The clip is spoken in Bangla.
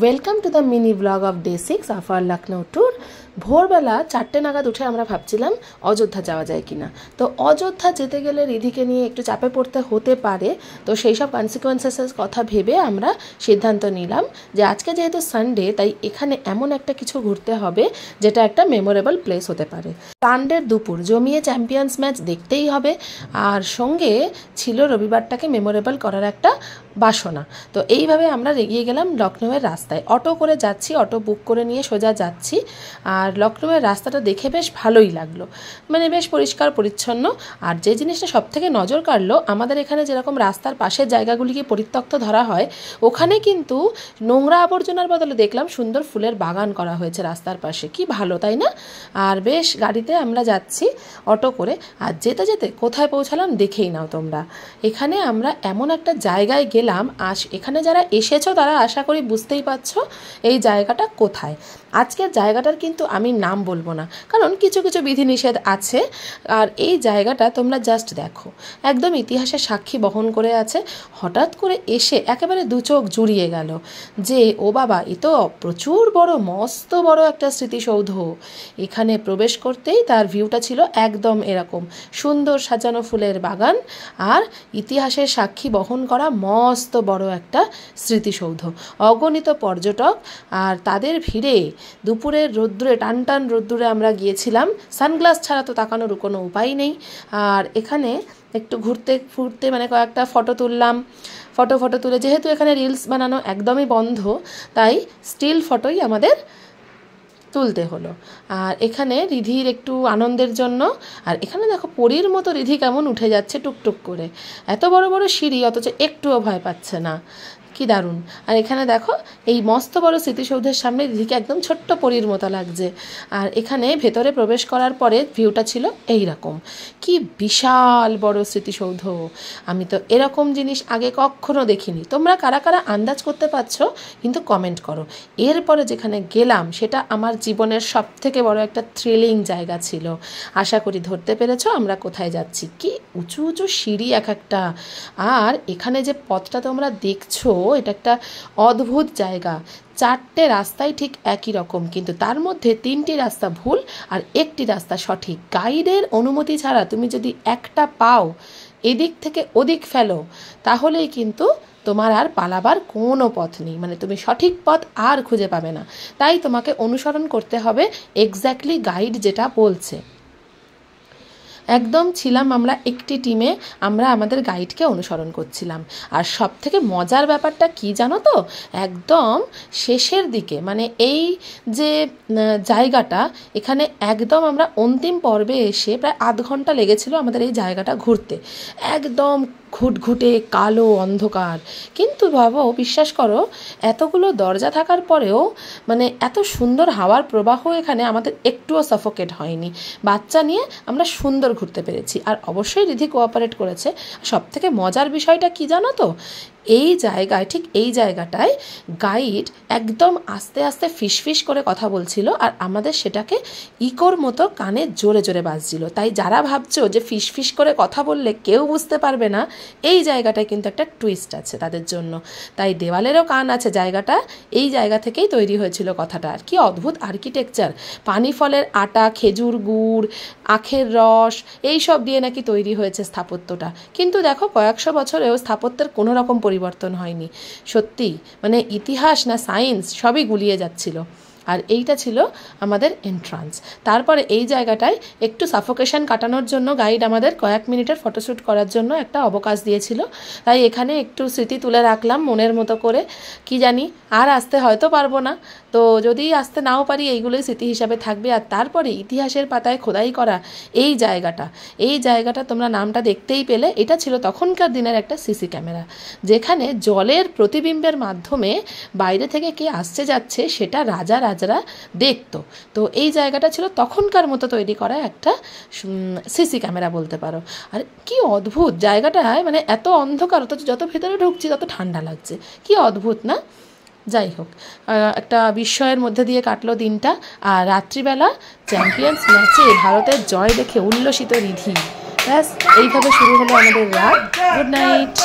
Welcome to the mini blog off day 6 of our Lucknow tour. ভোরবেলা 4টে নাগাদ উঠে আমরা ভাবছিলাম অযোধ্যা যাওয়া যায় কিনা। তো অযোধ্যা যেতে গেলে রিধিকে নিয়ে একটু চাপে পড়তে হতে পারে, তো সেই সব কনসিকোয়েন্সেসের কথা ভেবে আমরা সিদ্ধান্ত নিলাম যে আজকে যেহেতু সানডে, তাই এখানে এমন একটা কিছু ঘুরতে হবে যেটা একটা মেমোরেবল প্লেস হতে পারে। সানডের দুপুর জমিয়ে চ্যাম্পিয়ন্স ম্যাচ দেখতেই হবে, আর সঙ্গে ছিল রবিবারটাকে মেমোরেবল করার একটা বাসনা। তো এইভাবে আমরা এগিয়ে গেলাম লখনৌয়ের রাস্তায়। অটো করে যাচ্ছি, অটো বুক করে নিয়ে সোজা যাচ্ছি। আর লখনৌয়ের রাস্তাটা দেখে বেশ ভালোই লাগলো, মানে বেশ পরিষ্কার পরিচ্ছন্ন। আর যে জিনিসটা সব থেকে নজর কাড়লো, আমাদের এখানে যেরকম রাস্তার পাশের জায়গাগুলিকে পরিত্যক্ত ধরা হয়, ওখানে কিন্তু নোংরা আবর্জনার বদলে দেখলাম সুন্দর ফুলের বাগান করা হয়েছে রাস্তার পাশে। কি ভালো, তাই না? আর বেশ গাড়িতে আমরা যাচ্ছি অটো করে, আর যেতে যেতে কোথায় পৌঁছালাম দেখেই নাও তোমরা। এখানে আমরা এমন একটা জায়গায় গেলাম, এখানে যারা এসেছো তারা আশা করি বুঝতেই পারছো এই জায়গাটা কোথায়। আজকের জায়গাটার কিন্তু আমি নাম বলবো না, কারণ কিছু কিছু বিধিনিষেধ আছে। আর এই জায়গাটা তোমরা জাস্ট দেখো, একদম ইতিহাসের সাক্ষী বহন করে আছে। হঠাৎ করে এসে একেবারে দু চোখ জুড়িয়ে গেল যে ও বাবা, এ তো প্রচুর বড়, মস্ত বড় একটা স্মৃতিসৌধ। এখানে প্রবেশ করতেই তার ভিউটা ছিল একদম এরকম, সুন্দর সাজানো ফুলের বাগান আর ইতিহাসের সাক্ষী বহন করা মস্ত বড় একটা স্মৃতিসৌধ। অগণিত পর্যটক, আর তাদের ভিড়ে দুপুরের রোদ্দুরে, টান টান রোদ্দুরে আমরা গিয়েছিলাম। সানগ্লাস ছাড়া তো তাকানোর কোনো উপায় নেই। আর এখানে একটু ঘুরতে ফুরতে মানে কয়েকটা ফটো তুললাম। ফটো তুলে, যেহেতু এখানে রিলস বানানো একদমই বন্ধ, তাই স্টিল ফটোই আমাদের তুলতে হলো। আর এখানে রিধির একটু আনন্দের জন্য, আর এখানে দেখো পরীর মতো রিধি কেমন উঠে যাচ্ছে টুকটুক করে। এত বড় বড় সিঁড়ি, অথচ একটুও ভয় পাচ্ছে না। কি দারুণ। আর এখানে দেখো এই মস্ত বড় স্মৃতিসৌধের সামনে রিধিকে একদম ছোট্ট পরীর মতো লাগছে। আর এখানে ভেতরে প্রবেশ করার পরে ভিউটা ছিল এই রকম। কি বিশাল বড় স্মৃতিসৌধ, আমি তো এরকম জিনিস আগে কখনো দেখিনি। তোমরা কারা কারা আন্দাজ করতে পারছো কিন্তু কমেন্ট করো। এরপরে যেখানে গেলাম সেটা আমার জীবনের সব থেকে বড় একটা থ্রিলিং জায়গা ছিল। আশা করি ধরতে পেরেছো আমরা কোথায় যাচ্ছি। কি উঁচু উঁচু সিঁড়ি এক একটা। আর এখানে যে পথটা তোমরা দেখছো, এটা একটা অদ্ভুত জায়গা। 4টে রাস্তাই ঠিক একই রকম, কিন্তু তার মধ্যে 3টি রাস্তা ভুল আর একটি রাস্তা সঠিক। গাইডের অনুমতি ছাড়া তুমি যদি একটা পাও এদিক থেকে ওদিক ফেলো, তাহলেই কিন্তু তোমার আর পালাবার কোনো পথ নেই, মানে তুমি সঠিক পথ আর খুঁজে পাবে না। তাই তোমাকে অনুসরণ করতে হবে এক্স্যাক্টলি গাইড যেটা বলছে। একদম ছিলাম আমরা একটি টিমে, আমরা আমাদের গাইডকে অনুসরণ করছিলাম। আর সব থেকে মজার ব্যাপারটা কি জানো তো, একদম শেষের দিকে, মানে এই যে জায়গাটা, এখানে একদম আমরা অন্তিম পর্বে এসে প্রায় আধ ঘন্টা লেগেছিল আমাদের এই জায়গাটা ঘুরতে। একদম ঘুটঘুটে কালো অন্ধকার, কিন্তু ভাবো, বিশ্বাস করো, এতগুলো দরজা থাকার পরেও মানে এত সুন্দর হাওয়ার প্রবাহ এখানে আমাদের একটুও সাফোকেট হয়নি। বাচ্চা নিয়ে আমরা সুন্দর ঘুরতে পেরেছি, আর অবশ্যই রিধি কোঅপারেট করেছে। সব থেকে মজার বিষয়টা কি জানো তো, এই জায়গায়, ঠিক এই জায়গাটায় গাইড একদম আস্তে আস্তে ফিসফিস করে কথা বলছিল, আর আমাদের সেটাকে ইকোর মতো কানে জোরে জোরে বাজছিল। তাই যারা ভাবছো যে ফিসফিস করে কথা বললে কেউ বুঝতে পারবে না, এই জায়গাটায় কিন্তু একটা টুইস্ট আছে তাদের জন্য। তাই দেওয়ালেরও কান আছে জায়গাটা, এই জায়গা থেকেই তৈরি হয়েছিল কথাটা। আর কি অদ্ভুত আর্কিটেকচার, পানি ফলের আটা, খেজুর গুড়, আখের রস, এই সব দিয়ে নাকি তৈরি হয়েছে স্থাপত্যটা। কিন্তু দেখো কয়েকশো বছরেও স্থাপত্যের কোনো রকম পরিবর্তন হয়নি। সত্যি মানে ইতিহাস না সায়েন্স সবই গুলিয়ে যাচ্ছিল। আর এইটা ছিল আমাদের এন্ট্রান্স। তারপরে এই জায়গাটায় একটু সাফোকেশন কাটানোর জন্য গাইড আমাদের কয়েক মিনিটের ফটোশ্যুট করার জন্য একটা অবকাশ দিয়েছিল। তাই এখানে একটু স্মৃতি তুলে রাখলাম মনের মতো করে। কি জানি আর আসতে হয়তো পারবো না, তো যদি আসতে নাও পারি এইগুলোই স্মৃতি হিসাবে থাকবে। আর তারপরে ইতিহাসের পাতায় খোদাই করা এই জায়গাটা তোমরা নামটা দেখতেই পেলে, এটা ছিল তখনকার দিনের একটা সিসি ক্যামেরা, যেখানে জলের প্রতিবিম্বের মাধ্যমে বাইরে থেকে কে আসছে যাচ্ছে সেটা রাজারা দেখতো। তো এই জায়গাটা ছিল তখনকার মতো তৈরি করা একটা সিসি ক্যামেরা বলতে পারো। আর কি অদ্ভুত জায়গাটায়, মানে এত অন্ধকার, অথচ যত ভেতরে ঢুকছি তত ঠান্ডা লাগছে। কি অদ্ভুত না? যাই হোক, একটা বিস্ময়ের মধ্যে দিয়ে কাটলো দিনটা। আর রাত্রিবেলা চ্যাম্পিয়ন্স ম্যাচে ভারতের জয় দেখে উল্লসিত রিধি। ব্যাস এইভাবে শুরু হলো আমাদের রাত। Good night.